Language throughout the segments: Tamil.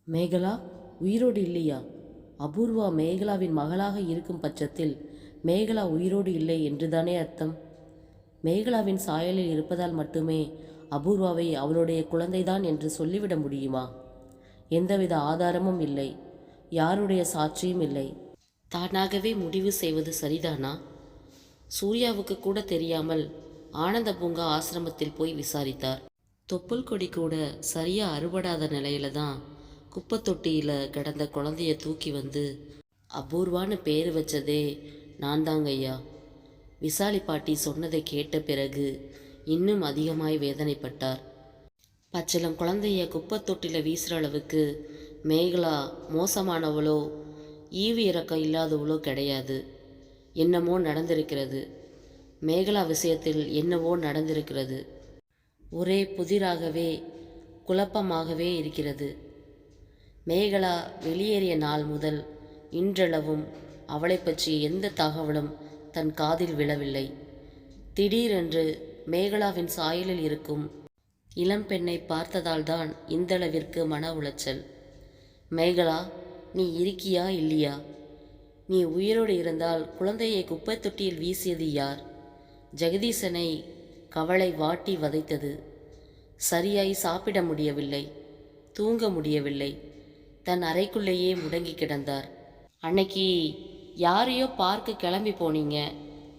மேகலா உயிரோடு இல்லையா? அபூர்வா மேகலாவின் மகளாக இருக்கும் பட்சத்தில் மேகலா உயிரோடு இல்லை என்றுதானே அர்த்தம்? மேகலாவின் சாயலில் இருப்பதால் மட்டுமே அபூர்வாவை அவளுடைய குழந்தைதான் என்று சொல்லிவிட முடியுமா? எந்தவித ஆதாரமும் இல்லை, யாருடைய சாட்சியும் இல்லை. தானாகவே முடிவு செய்வது சரிதானா? சூர்யாவுக்கு கூட தெரியாமல் ஆனந்த பூங்கா ஆசிரமத்தில் போய் விசாரித்தார். தொப்புள் கொடி கூட சரியா அறுபடாத நிலையில தான் குப்பை தொட்டியில் கிடந்த குழந்தைய தூக்கி வந்து அபூர்வான்னு பேர் வச்சதே நான் தாங்க ஐயா. விசாலி பாட்டி சொன்னதை கேட்ட பிறகு இன்னும் அதிகமாய் வேதனைப்பட்டார். பச்சிலம் குழந்தைய குப்பை தொட்டியில் வீசுகிற அளவுக்கு மேகலா மோசமானவளோ ஈவு இறக்கம் இல்லாதவளோ கிடையாது. என்னமோ நடந்திருக்கிறது. மேகலா விஷயத்தில் என்னவோ நடந்திருக்கிறது. ஒரே புதிராகவே குழப்பமாகவே இருக்கிறது. மேகலா வெளியேறிய நாள் முதல் இன்றளவும் அவளை பற்றிய எந்த தகவலும் தன் காதில் விழவில்லை. திடீரென்று மேகலாவின் சாயலில் இருக்கும் இளம்பெண்ணை பார்த்ததால்தான் இந்தளவிற்கு மன உளைச்சல். மேகலா, நீ இருக்கியா இல்லையா? நீ உயிரோடு இருந்தால் குழந்தையை குப்பை தொட்டியில் வீசியது யார்? ஜெகதீசனை கவலை வாட்டி வதைத்தது. சரியாய் சாப்பிட முடியவில்லை, தூங்க முடியவில்லை. தன் அறைக்குள்ளேயே முடங்கி கிடந்தார். அன்னைக்கு யாரையோ பார்க்க கிளம்பி போனீங்க.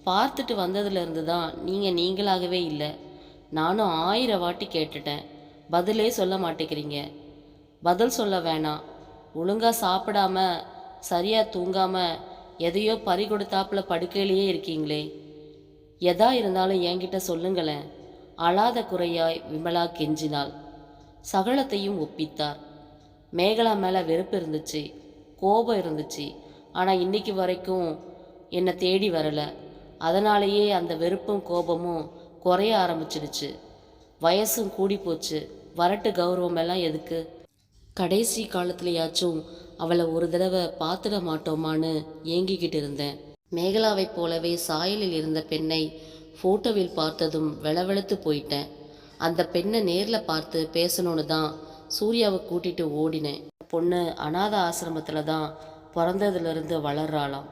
பார்த்துட்டு வந்ததுலேருந்து தான் நீங்கள் நீங்களாகவே இல்லை. நானும் 1000 வாட்டி கேட்டுட்டேன், பதிலே சொல்ல மாட்டேங்கிறீங்க. பதில் சொல்ல வேணாம், ஒழுங்காக சாப்பிடாம சரியாக தூங்காமல் எதையோ பறி கொடுத்தாப்புல படுக்கையிலேயே இருக்கீங்களே. எதா இருந்தாலும் என்கிட்ட சொல்லுங்களேன். அழாத குறையாய் விமலா கெஞ்சினாள். சகலத்தையும் ஒப்பித்தார். மேகலா மேலே வெறுப்பு இருந்துச்சு, கோபம் இருந்துச்சு. ஆனால் இன்னைக்கு வரைக்கும் என்னை தேடி வரலை. அதனாலேயே அந்த வெறுப்பும் கோபமும் குறைய ஆரம்பிச்சிடுச்சு. வயசும் கூடி போச்சு. வரட்டு கௌரவம் எல்லாம் எதுக்கு? கடைசி காலத்துலையாச்சும் அவளை ஒரு தடவை பார்த்துட மாட்டோமான்னு ஏங்கிக்கிட்டு இருந்தேன். மேகலாவைப் போலவே சாயலில் இருந்த பெண்ணை ஃபோட்டோவில் பார்த்ததும் வெளவெளுத்து போயிட்டேன். அந்த பெண்ணை நேரில் பார்த்து பேசணுன்னு தான் சூர்யாவை கூட்டிகிட்டு ஓடினேன். பொண்ணு அநாத ஆசிரமத்தில் தான் பிறந்ததுலேருந்து வளர்றாளாம்.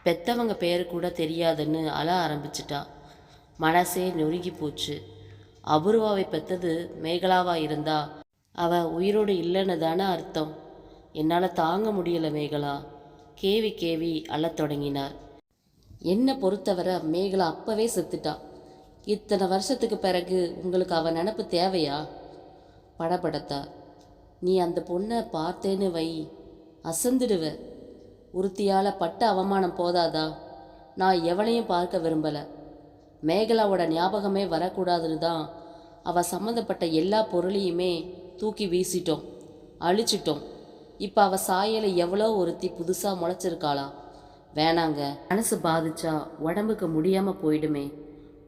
பெத்தவங்க பேர் கூட தெரியாதுன்னு அழ ஆரம்பிச்சிட்டா. மனசே நொறுங்கி போச்சு. அபூர்வாவை பெற்றது மேகலாவா இருந்தா அவள் உயிரோடு இல்லைன்னு தானே அர்த்தம். என்னால் தாங்க முடியலை மேகலா. கேவி கேவி அழத் தொடங்கினார். என்னை பொறுத்தவரை மேகலா அப்பவே செத்துட்டா. இத்தனை வருஷத்துக்கு பிறகு உங்களுக்கு அவன் நினப்பு தேவையா? படபடத்தார். நீ அந்த பொண்ணை பார்த்தேன்னு வை, அசந்துடுவ. ஒருத்தியால் பட்ட அவமானம் போதாதா? நான் எவனையும் பார்க்க விரும்பலை. மேகலாவோட ஞாபகமே வரக்கூடாதுன்னு தான் அவள் சம்மந்தப்பட்ட எல்லா பொருளையுமே தூக்கி வீசிட்டோம், அழிச்சிட்டோம். இப்போ அவள் சாயலை எவ்வளோ ஒருத்தி புதுசாக முளைச்சிருக்காளா? வேணாங்க, மனசு பாதிச்சா உடம்புக்கு முடியாமல் போயிடுமே.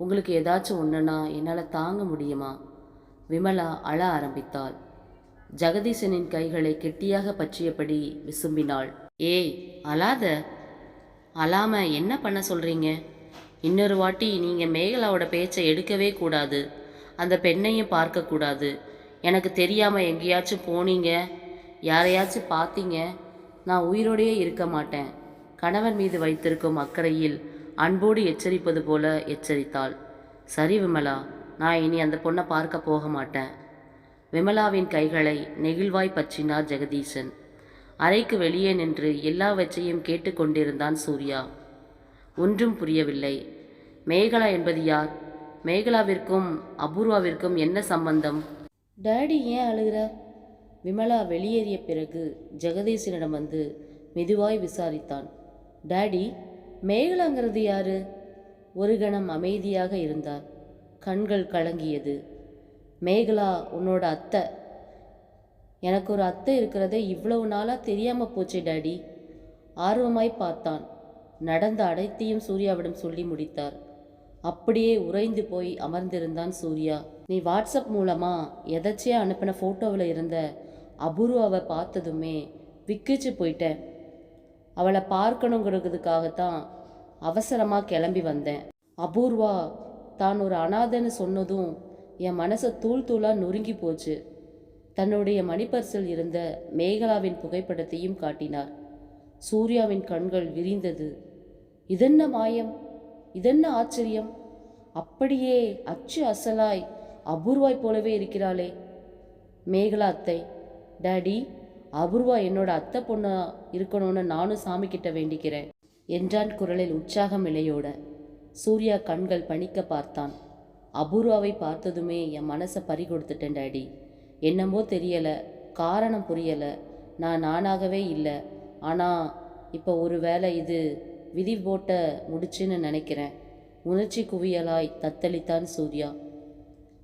உங்களுக்கு ஏதாச்சும் ஒன்றுனா என்னால் தாங்க முடியுமா? விமலா அழ ஆரம்பித்தாள். ஜெகதீசனின் கைகளை கெட்டியாக பற்றியபடி விசும்பினாள். ஏய், அழாத. அழாம என்ன பண்ண சொல்கிறீங்க? இன்னொரு வாட்டி நீங்கள் மேகலாவோட பேச்சை எடுக்கவே கூடாது. அந்த பெண்ணையும் பார்க்கக்கூடாது. எனக்கு தெரியாமல் எங்கேயாச்சும் போனீங்க, யாரையாச்சும் பார்த்தீங்க, நான் உயிரோடையே இருக்க மாட்டேன். கணவன் மீது வைத்திருக்கும் அக்கறையில் அன்போடு எச்சரிப்பது போல எச்சரித்தாள். சரி விமலா, நான் இனி அந்த பொண்ணை பார்க்க போக மாட்டேன். விமலாவின் கைகளை நெகிழ்வாய் பற்றினார் ஜெகதீசன். அறைக்கு வெளியே நின்று எல்லாவற்றையும் கேட்டுக்கொண்டிருந்தான் சூர்யா. ஒன்றும் புரியவில்லை. மேகலா என்பது யார்? மேகலாவிற்கும் அபூர்வாவிற்கும் என்ன சம்பந்தம்? டாடி ஏன் அழுகிறார்? விமலா வெளியேறிய பிறகு ஜெகதீசனிடம் வந்து மெதுவாய் விசாரித்தான். டாடி, மேகலாங்கிறது யாரு? ஒரு கணம் அமைதியாக இருந்தார். கண்கள் கலங்கியது. மேகலா உன்னோட அத்தை. எனக்கு ஒரு அத்தை இருக்கிறதே இவ்வளவு நாளாக தெரியாமல் போச்சே டாடி. ஆர்வமாய் பார்த்தான். நடந்த அனைத்தையும் சூர்யாவிடம் சொல்லி முடித்தார். அப்படியே உறைந்து போய் அமர்ந்திருந்தான் சூர்யா. நீ வாட்ஸ்அப் மூலமாக எதாச்சியா அனுப்பின ஃபோட்டோவில் இருந்த அபூர்வாவை பார்த்ததுமே விக்கிச்சு போயிட்டேன். அவளை பார்க்கணுங்கிறதுக்காகத்தான் அவசரமாக கிளம்பி வந்தேன். அபூர்வா தான் ஒரு அனாதைன்னு சொன்னதும் என் மனசை தூள் தூளாக நொறுங்கி போச்சு. தன்னுடைய மணிப்பர்சில் இருந்த மேகலாவின் புகைப்படத்தையும் காட்டினார். சூர்யாவின் கண்கள் விரிந்தது. இதென்ன மாயம், இதென்ன ஆச்சரியம்! அப்படியே அச்சு அசலாய் அபூர்வாய் போலவே இருக்கிறாளே. மேகலா அத்தை, டாடி, அபூர்வா என்னோட அத்தை பொண்ணா இருக்கணும்னு நானும் சாமி கிட்ட வேண்டிக்கிறேன் என்றான் குரலில் உற்சாகம் இலையோட. சூர்யா கண்கள் பணிக்க பார்த்தான். அபூர்வாவை பார்த்ததுமே என் மனசை பறி கொடுத்துட்டேன் டாடி. என்னமோ தெரியலை, காரணம் புரியலை, நான் நானாகவே இல்லை. ஆனால் இப்போ ஒரு வேளை இது விதி போட்ட முடிச்சுன்னு நினைக்கிறேன். உணர்ச்சி குவியலாய் தத்தளித்தான் சூர்யா.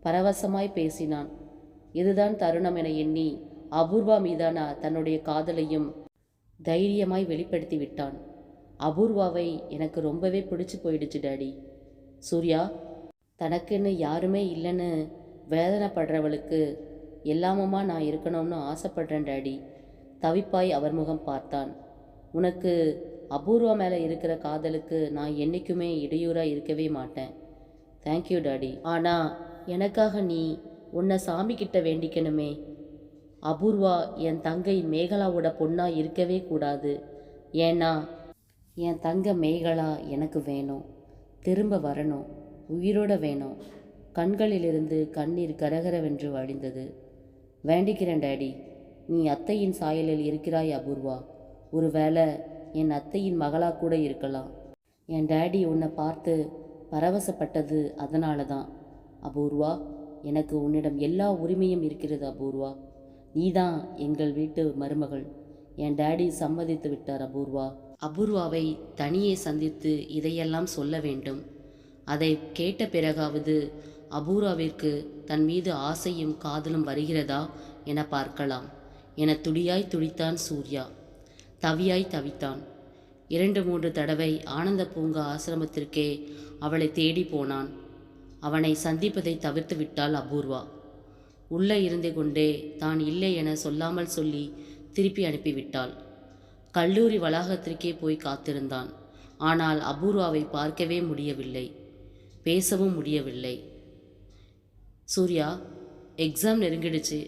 பரவசமாய் பேசினான். இதுதான் தருணம் என எண்ணி அபூர்வா மீதான தன்னுடைய காதலையும் தைரியமாய் வெளிப்படுத்தி விட்டான். அபூர்வாவை எனக்கு ரொம்பவே பிடிச்சு போயிடுச்சு டாடி. சூர்யா, தனக்குன்னு யாருமே இல்லைன்னு வேதனைப்படுறவளுக்கு எல்லாமுமா நான் இருக்கணும்னு ஆசைப்படுறேன் டாடி. தவிப்பாய் அவர் முகம் பார்த்தான். உனக்கு அபூர்வா மேலே இருக்கிற காதலுக்கு நான் என்றைக்குமே இடையூறாக இருக்கவே மாட்டேன். Thank you daddy. ஆனால் எனக்காக நீ உன்னை சாமி கிட்ட வேண்டிக்கணுமே. அபூர்வா என் தங்கை மேகலாவோட பொண்ணாக இருக்கவே கூடாது. ஏன்னா என் தங்க மேகலா எனக்கு வேணும், திரும்ப வரணும், உயிரோட வேணும். கண்களிலிருந்து கண்ணீர் கரகரவென்று வழிந்தது. வேண்டிக்கிறேன் டாடி. நீ அத்தையின் சாயலில் இருக்கிறாய் அபூர்வா. ஒருவேளை என் அத்தையின் மகளாக கூட இருக்கலாம். என் டாடி உன்னை பார்த்து பரவசப்பட்டது அதனால தான். அபூர்வா, எனக்கு உன்னிடம் எல்லா உரிமையும் இருக்கிறது அபூர்வா. நீதான் எங்கள் வீட்டு மருமகள். என் டாடி சம்மதித்து விட்டார் அபூர்வா. அபூர்வாவை தனியே சந்தித்து இதையெல்லாம் சொல்ல வேண்டும். அதை கேட்ட பிறகாவது அபூர்வாவிற்கு தன் மீது ஆசையும் காதலும் வருகிறதா என பார்க்கலாம் என துடியாய் துடித்தான் சூர்யா. தவியாய் தவித்தான். 2-3 தடவை ஆனந்த பூங்கா ஆசிரமத்திற்கே அவளை தேடி போனான். அவனை சந்திப்பதை தவிர்த்து விட்டாள் அபூர்வா. உள்ளே இருந்து கொண்டே தான் இல்லை என சொல்லாமல் சொல்லி திருப்பி அனுப்பிவிட்டாள். கல்லூரி வளாகத்திற்கே போய் காத்திருந்தான். ஆனால் அபூர்வாவை பார்க்கவே முடியவில்லை, பேசவும் முடியவில்லை. சூர்யா, எக்ஸாம் நெருங்கிடுச்சு.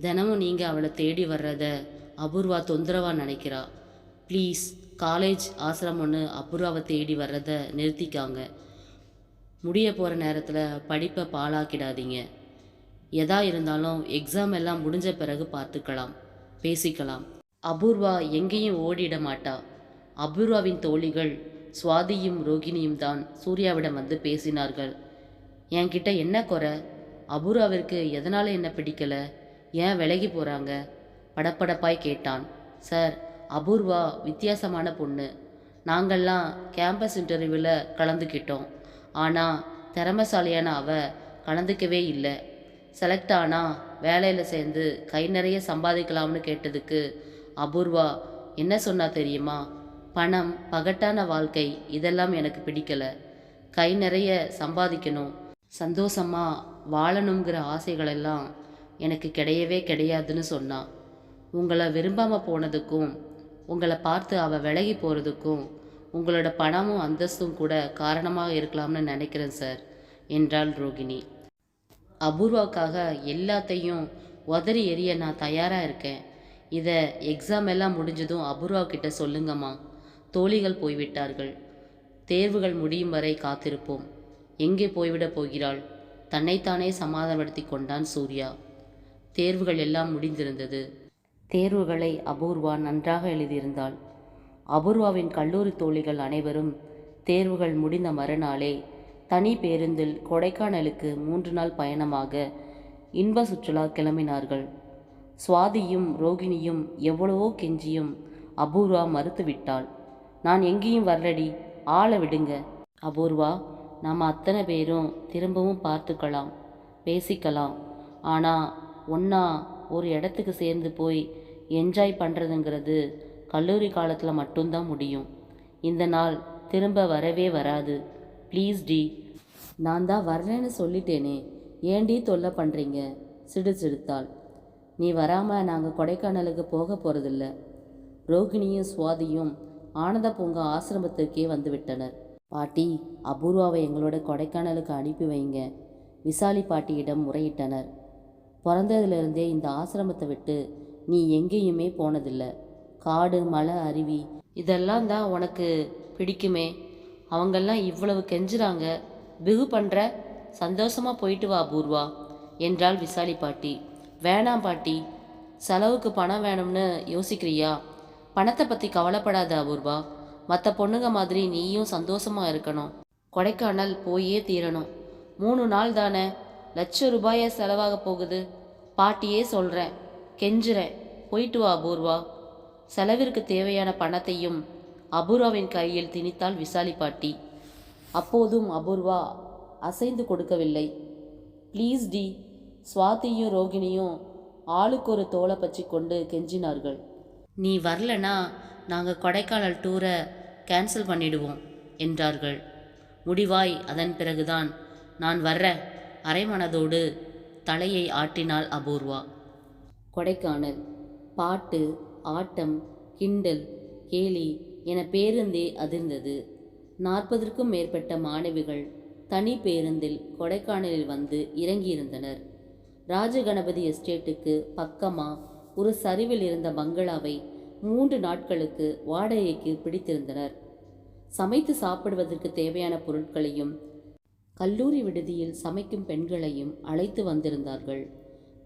தினமும் நீங்கள் அவளை தேடி வர்றத அபூர்வா தொந்தரவாக நினைக்கிறா. ப்ளீஸ், காலேஜ் ஆசிரமம்னு அபூர்வாவை தேடி வர்றத நிறுத்திக்காங்க. முடிய போகிற நேரத்தில் படிப்பை பாழாக்கிடாதீங்க. எதா இருந்தாலும் எக்ஸாம் எல்லாம் முடிஞ்ச பிறகு பார்த்துக்கலாம், பேசிக்கலாம். அபூர்வா எங்கேயும் ஓடிட மாட்டா. அபூர்வாவின் தோழிகள் சுவாதியும் ரோகிணியும் தான் சூர்யாவிடம் வந்து பேசினார்கள். என்கிட்ட என்ன குறை? அபூர்வாவிற்கு எதனால் என்ன பிடிக்கலை? ஏன் விலகி போகிறாங்க? படப்படப்பாய் கேட்டான். சார், அபூர்வா வித்தியாசமான பொண்ணு. நாங்கள்லாம் கேம்பஸ் இன்டர்வியூவில் கலந்துக்கிட்டோம். ஆனால் திறமைசாலியான அவ கலந்துக்கவே இல்லை. செலக்ட் ஆனால் வேலையில் சேர்ந்து கை நிறைய சம்பாதிக்கலாம்னு கேட்டதுக்கு அபூர்வா என்ன சொன்னா தெரியுமா? பணம், பகட்டான வாழ்க்கை இதெல்லாம் எனக்கு பிடிக்கலை. கை நிறைய சம்பாதிக்கணும், சந்தோஷமாக வாழணுங்கிற ஆசைகளெல்லாம் எனக்கு கிடையவே கிடையாதுன்னு சொன்னான். உங்களை விரும்பாமல் போனதுக்கும் உங்களை பார்த்து அவள் விலகி போகிறதுக்கும் உங்களோட பணமும் அந்தஸ்தும் கூட காரணமாக இருக்கலாம்னு நினைக்கிறேன் சார் என்றாள் ரோகிணி. அபூர்வாவுக்காக எல்லாத்தையும் உதறி எறிய நான் தயாராக இருக்கேன். இதை எக்ஸாம் எல்லாம் முடிஞ்சதும் அபூர்வாக்கிட்ட சொல்லுங்கம்மா. தோழிகள் போய்விட்டார்கள். தேர்வுகள் முடியும் வரை காத்திருப்போம். எங்கே போய்விடப் போகிறாள்? தன்னைத்தானே சமாதானப்படுத்தி கொண்டான் சூர்யா. தேர்வுகள் எல்லாம் முடிந்திருந்தது. தேர்வுகளை அபூர்வா நன்றாக எழுதியிருந்தாள். அபூர்வாவின் கல்லூரி தோழிகள் அனைவரும் தேர்வுகள் முடிந்த மறுநாளே தனி பேருந்தில் கொடைக்கானலுக்கு 3 நாள் பயணமாக இன்ப சுற்றுலா கிளம்பினார்கள். சுவாதியும் ரோகிணியும் எவ்வளவோ கெஞ்சியும் அபூர்வா மறுத்துவிட்டாள். நான் எங்கேயும் வரலடி, ஆளை விடுங்க. அபூர்வா, நாம் அத்தனை பேரும் திரும்பவும் பார்த்துக்கலாம், பேசிக்கலாம். ஆனால் ஒன்றா ஒரு இடத்துக்கு சேர்ந்து போய் என்ஜாய் பண்ணுறதுங்கிறது கல்லூரி காலத்தில் மட்டும்தான் முடியும். இந்த நாள் திரும்ப வரவே வராது. ப்ளீஸ் டி. நான் தான் வரலன்னு சொல்லிட்டேனே, ஏண்டி தொல்லை பண்ணுறீங்க? சிடுசிடுத்தாள். நீ வராமல் நாங்கள் கொடைக்கானலுக்கு போக போகிறதில்ல. ரோகிணியும் சுவாதியும் ஆனந்த பூங்கா ஆசிரமத்திற்கே வந்து விட்டனர். பாட்டி, அபூர்வாவை எங்களோட கொடைக்கானலுக்கு அனுப்பி வைங்க, விசாலி பாட்டியிடம் முறையிட்டனர். பிறந்ததுலேருந்தே இந்த ஆசிரமத்தை விட்டு நீ எங்கேயுமே போனதில்லை. காடு, மலை, அருவி இதெல்லாம் தான் உனக்கு பிடிக்குமே. அவங்கெல்லாம் இவ்வளவு கெஞ்சுறாங்க, பிகு பண்ணுற. சந்தோஷமாக போயிட்டு வா அபூர்வா என்றாள் விசாலி பாட்டி. வேணாம் பாட்டி, செலவுக்கு பணம் வேணும்னு யோசிக்கிறியா? பணத்தை பற்றி கவலைப்படாத அபூர்வா. மற்ற பொண்ணுங்க மாதிரி நீயும் சந்தோஷமாக இருக்கணும். கொடைக்கானல் போயே தீரணும். 3 நாள் தானே, லட்சம் ரூபாயை செலவாக போகுது. பாட்டியே சொல்கிறேன், கெஞ்சுறேன், போயிட்டு வா அபூர்வா. செலவிற்கு தேவையான பணத்தையும் அபூர்வாவின் கையில் திணித்தாள் விசாலி பாட்டி. அப்போதும் அபூர்வா அசைந்து கொடுக்கவில்லை. Please D. சுவாதியும் ரோகிணியும் ஆளுக்கு ஒரு தோலை பற்றி கொண்டு கெஞ்சினார்கள். நீ வரலனா நாங்கள் கொடைக்கானல் டூரை கேன்சல் பண்ணிடுவோம் என்றார்கள். முடிவாய் அதன் பிறகுதான் நான் வர்றேன் அரைமனதோடு தலையை ஆட்டினாள் அபூர்வா. கொடைக்கானல். பாட்டு, ஆட்டம், கிண்டல், கேலி என பேருந்தே அதிர்ந்தது. 40க்கும் மேற்பட்ட மாணவிகள் தனி பேருந்தில் கொடைக்கானலில் வந்து இறங்கியிருந்தனர். ராஜகணபதி எஸ்டேட்டுக்கு பக்கமா ஒரு சரிவில் இருந்த பங்களாவை 3 நாட்களுக்கு வாடகைக்கு பிடித்திருந்தனர். சமைத்து சாப்பிடுவதற்கு தேவையான பொருட்களையும் கல்லூரி விடுதியில் சமைக்கும் பெண்களையும் அழைத்து வந்திருந்தார்கள்.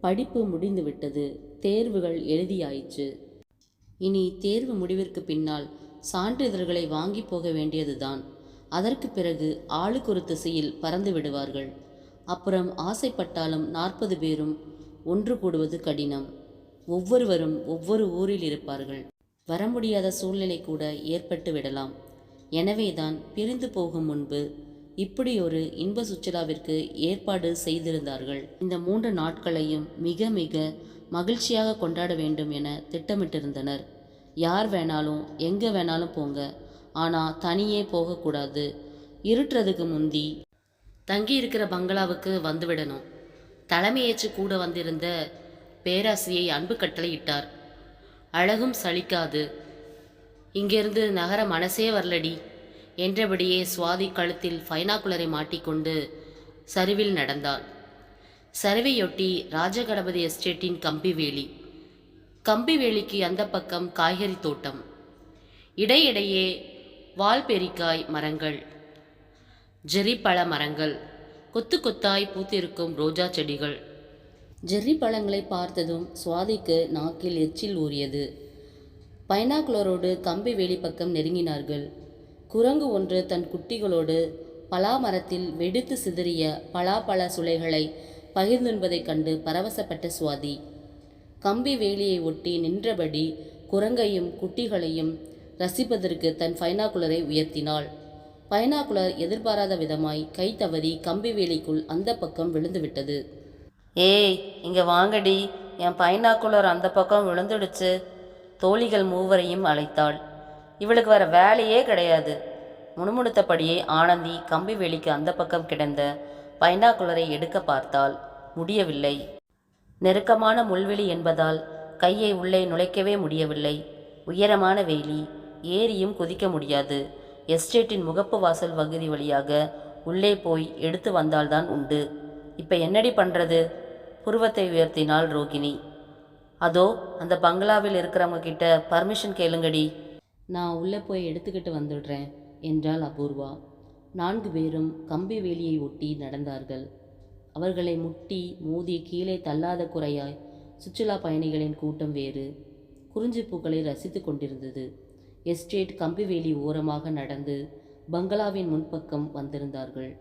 படிப்பு முடிந்துவிட்டது. தேர்வுகள் எழுதியாயிற்று. இனி தேர்வு முடிவிற்கு பின்னால் சான்றிதழ்களை வாங்கி போக வேண்டியதுதான். அதற்கு பிறகு ஆளுக்கு ஒரு திசையில் பறந்து விடுவார்கள். அப்புறம் ஆசைப்பட்டாலும் 40 பேரும் ஒன்று கூடுவது கடினம். ஒவ்வொருவரும் ஒவ்வொரு ஊரில் இருப்பார்கள். வர முடியாத சூழ்நிலை கூட ஏற்பட்டு விடலாம். எனவேதான் பிரிந்து போகும் முன்பு இப்படி ஒரு இன்ப சுற்றுலாவிற்கு ஏற்பாடு செய்திருந்தார்கள். இந்த 3 நாட்களையும் மிக மிக மகிழ்ச்சியாக கொண்டாட வேண்டும் என திட்டமிட்டிருந்தனர். யார் வேணாலும் எங்கே வேணாலும் போங்க, ஆனால் தனியே போகக்கூடாது. இருட்டுறதுக்கு முந்தி தங்கியிருக்கிற பங்களாவுக்கு வந்துவிடணும். தலைமையேற்று கூட வந்திருந்த பேராசிரியை அன்பு கட்டளை இட்டார். அழகும் சலிக்காது, இங்கிருந்து நகர மனசே வரலடி என்றபடியே சுவாதி கழுத்தில் பைனாக்குலரை மாட்டிக்கொண்டு சரிவில் நடந்தாள். சரிவையொட்டி ராஜகணபதி எஸ்டேட்டின் கம்பிவேலி. கம்பிவேலிக்கு அந்த பக்கம் காய்கறி தோட்டம். இடையிடையே வால்பெரிக்காய் மரங்கள், ஜெர்ரி பழ மரங்கள், கொத்து கொத்தாய் பூத்திருக்கும் ரோஜா செடிகள். ஜெர்ரி பழங்களை பார்த்ததும் சுவாதிக்கு நாக்கில் எச்சில் ஊறியது. பைனாக்குலரோடு கம்பி வேலி பக்கம் நெருங்கினார்கள். குரங்கு ஒன்று தன் குட்டிகளோடு பலாமரத்தில் வெடித்து சிதறிய பலாப்பழ சுளைகளை பகிர்ந்துண்பதைக் கண்டு பரவசப்பட்ட சுவாதி கம்பி வேலியை ஒட்டி நின்றபடி குரங்கையும் குட்டிகளையும் ரசிப்பதற்கு தன் பைனாக்குலரை உயர்த்தினாள். பைனாக்குலர் எதிர்பாராத விதமாய் கை தவறி கம்பி வேலிக்குள் அந்த பக்கம் விழுந்துவிட்டது. ஏய், இங்கே வாங்கடி, என் பைனாக்குலர் அந்த பக்கம் விழுந்துடுச்சு. தோழிகள் மூவரையும் அழைத்தாள். இவளுக்கு வர வேலையே கிடையாது. முணுமுணுத்தபடியே ஆனந்தி கம்பி வேலிக்கு அந்த பக்கம் கிடந்த பைனாக்குலரை எடுக்க பார்த்தாள். முடியவில்லை. நெருக்கமான முள்வெளி என்பதால் கையை உள்ளே நுழைக்கவே முடியவில்லை. உயரமான வேலி, ஏறியும் குதிக்க முடியாது. எஸ்டேட்டின் முகப்பு வாசல் பகுதி வழியாக உள்ளே போய் எடுத்து வந்தால்தான் உண்டு. இப்போ என்னடி பண்ணுறது? புருவத்தை உயர்த்தினாள் ரோகிணி. அதோ அந்த பங்களாவில் இருக்கிறவங்க கிட்ட பர்மிஷன் கேளுங்கடி. நான் உள்ளே போய் எடுத்துக்கிட்டு வந்துடுறேன் என்றாள் அபூர்வா. 4 பேரும் கம்பி வேலியை ஒட்டி நடந்தார்கள். அவர்களை முட்டி மோதி கீழே தள்ளாத குறையாய் சுற்றுலா பயணிகளின் கூட்டம் வேறு. குறிஞ்சி பூக்களை ரசித்து கொண்டிருந்தது. எஸ்டேட் கம்பிவேலி ஓரமாக நடந்து பங்களாவின் முன்பக்கம் வந்திருந்தார்கள்.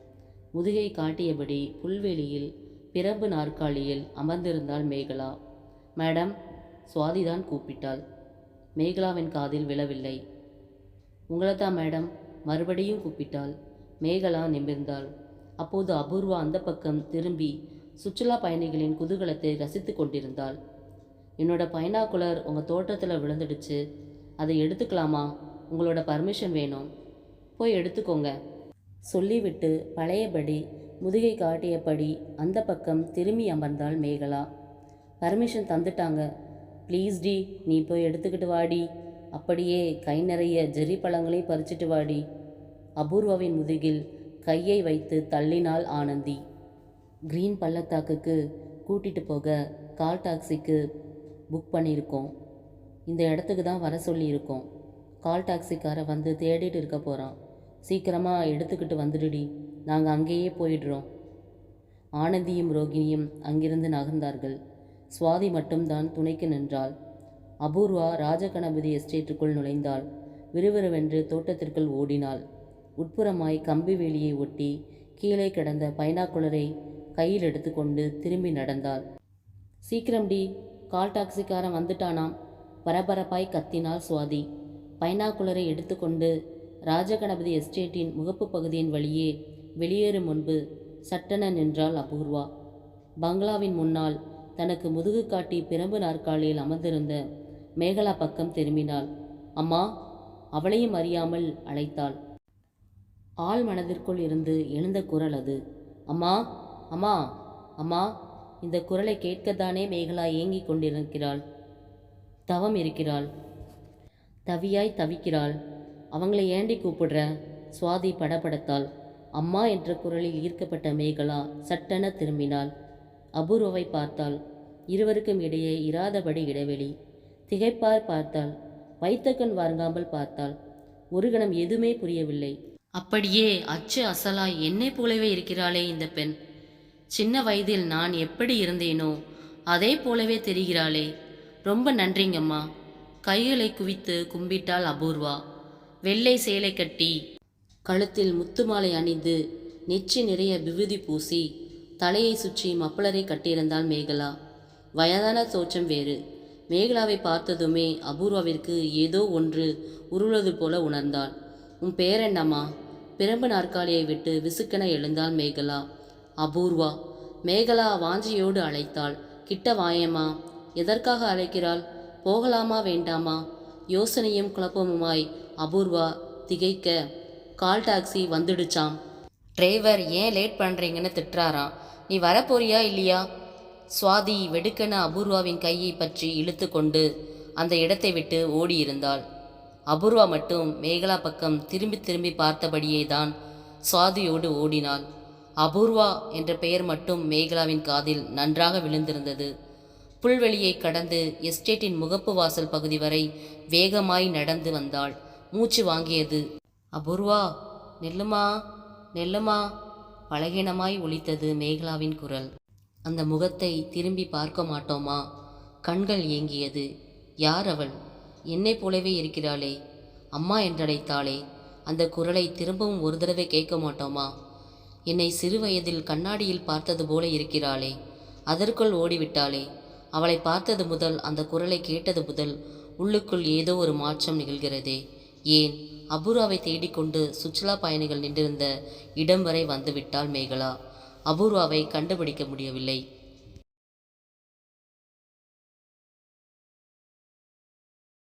முதுகை காட்டியபடி புல்வெளியில் பிரம்பு நாற்காலியில் அமர்ந்திருந்தாள் மேகலா. மேடம், சுவாதிதான் கூப்பிட்டாள். மேகலாவின் காதில் விழவில்லை. உங்களைத்தான் மேடம், மறுபடியும் கூப்பிட்டாள். மேகலா நிமிர்ந்தாள். அப்போது அபூர்வா அந்த பக்கம் திரும்பி சுற்றுலா பயணிகளின் குதூகலத்தை ரசித்து கொண்டிருந்தாள். என்னோட பைனாக்குலர் உங்கள் தோட்டத்தில் விழுந்துடுச்சு, அதை எடுத்துக்கலாமா? உங்களோட பர்மிஷன் வேணும், போய் எடுத்துக்கோங்க சொல்லிவிட்டு பழையபடி முதுகை காட்டியபடி அந்த பக்கம் திரும்பி அமர்ந்தாள் மேகலா. பர்மிஷன் தந்துட்டாங்க, ப்ளீஸ் டி, நீ போய் எடுத்துக்கிட்டு வாடி. அப்படியே கை நிறைய ஜெர்ரி பழங்களையும் பறிச்சிட்டு வாடி. அபூர்வாவின் முதுகில் கையை வைத்து தள்ளினாள் ஆனந்தி. கிரீன் பள்ளத்தாக்குக்கு கூட்டிகிட்டு போக கால் டாக்ஸிக்கு புக் பண்ணியிருக்கோம். இந்த இடத்துக்கு தான் வர சொல்லியிருக்கோம். கால் டாக்ஸிக்காரை வந்து தேடிட்டு இருக்க போகிறான். சீக்கிரமாக எடுத்துக்கிட்டு வந்துடுடி, நாங்கள் அங்கேயே போயிடுறோம். ஆனந்தியும் ரோகிணியும் அங்கிருந்து நகர்ந்தார்கள். சுவாதி மட்டும்தான் துணைக்கு நின்றாள். அபூர்வா ராஜகணபதி எஸ்டேட்டுக்குள் நுழைந்தாள். விறுவிறுவென்று தோட்டத்திற்குள் ஓடினாள். உட்புறமாய் கம்பி வேலியை ஒட்டி கீழே கிடந்த பைனாக்குலரை கையில் எடுத்துக்கொண்டு திரும்பி நடந்தாள். சீக்கிரம் டி, கால் டாக்ஸிக்காரன் வந்துட்டானாம், பரபரப்பாய் கத்தினாள் சுவாதி. பைனாக்குலரை எடுத்துக்கொண்டு ராஜகணபதி எஸ்டேட்டின் முகப்பு பகுதியின் வழியே வெளியேறும் முன்பு சட்டென நின்றாள் அபூர்வா. பங்களாவின் முன்னால் தனக்கு முதுகு காட்டி பிரம்பு நாற்காலியில் அமர்ந்திருந்த மேகலா பக்கம் திரும்பினாள். அம்மா, அவளையும் அறியாமல் அழைத்தாள். ஆள் மனதிற்குள் இருந்து எழுந்த குரல் அது. அம்மா, அம்மா, அம்மா. இந்த குரலை கேட்கத்தானே மேகலா ஏங்கிக் கொண்டிருக்கிறாள். தவம் இருக்கிறாள். தவியாய் தவிக்கிறாள். அவங்களை ஏண்டி கூப்பிடுற? சுவாதி படபடத்தாள். அம்மா என்ற குரலில் ஈர்க்கப்பட்ட மேகலா சட்டென திரும்பினாள். அபூர்வாவை பார்த்தாள். இருவருக்கும் இடையே இராதபடி இடைவெளி. திகைப்பார் பார்த்தாள். வைத்தக்கண் வாங்காமல் பார்த்தாள். ஒரு கணம் எதுவுமே புரியவில்லை. அப்படியே அச்சு அசலாய் என்னை போலவே இருக்கிறாளே இந்த பெண். சின்ன வயதில் நான் எப்படி இருந்தேனோ அதே போலவே தெரிகிறாளே. ரொம்ப நன்றிங்கம்மா. கைகளை குவித்து கும்பிட்டாள் அபூர்வா. வெள்ளை சேலை கட்டி கழுத்தில் முத்துமாலை அணிந்து நெற்றி நிறைய விபூதி பூசி தலையை சுற்றி மப்பளரை கட்டியிருந்தாள் மேகலா. வயதான தோற்றம் வேறு. மேகலாவை பார்த்ததுமே அபூர்வாவிற்கு ஏதோ ஒன்று உருளுவது போல உணர்ந்தாள். உன் பேர் என்னம்மா? பிரம்பு நாற்காலியை விட்டு விசுக்கென எழுந்தாள் மேகலா. அபூர்வா. மேகலா வாஞ்சியோடு அழைத்தாள். கிட்ட வாயேம்மா. எதற்காக அழைக்கிறாள்? போகலாமா வேண்டாமா? யோசனையும் குழப்பமுமாய் அபூர்வா திகைக்க கால் டாக்ஸி வந்துடுச்சாம். டிரைவர் ஏன் லேட் பண்ணுறீங்கன்னு திட்டுறாராம். நீ வரப்போறியா இல்லையா? சுவாதி வெடுக்கென அபூர்வாவின் கையை பற்றி இழுத்து கொண்டு அந்த இடத்தை விட்டு ஓடியிருந்தாள். அபூர்வா மட்டும் மேகலா பக்கம் திரும்பி திரும்பி பார்த்தபடியே தான் சுவாதியோடு ஓடினாள். அபூர்வா என்ற பெயர் மட்டும் மேகலாவின் காதில் நன்றாக விழுந்திருந்தது. புல்வெளியை கடந்து எஸ்டேட்டின் முகப்பு வாசல் பகுதி வரை வேகமாய் நடந்து வந்தாள். மூச்சு வாங்கியது. அபூர்வா, நெல்லுமா, நெல்லுமா. பலகீனமாய் ஒலித்தது மேகலாவின் குரல். அந்த முகத்தை திரும்பி பார்க்க மாட்டோமா? கண்கள் ஏங்கியது. யார் அவள்? என்னை போலவே இருக்கிறாளே. அம்மா என்றழைத்தாளே. அந்த குரலை திரும்பவும் ஒரு தடவை கேட்க மாட்டோமா? என்னை சிறு வயதில் கண்ணாடியில் பார்த்தது போல இருக்கிறாளே. அதற்குள் ஓடிவிட்டாளே. அவளை பார்த்தது முதல், அந்த குரலை கேட்டது முதல் உள்ளுக்குள் ஏதோ ஒரு மாற்றம் நிகழ்கிறதே. ஏன்? அபூர்வாவை தேடிக்கொண்டு சுற்றுலா பயணிகள் நின்றிருந்த இடம் வரை வந்துவிட்டாள் மேகலா. அபூர்வாவை கண்டுபிடிக்க முடியவில்லை.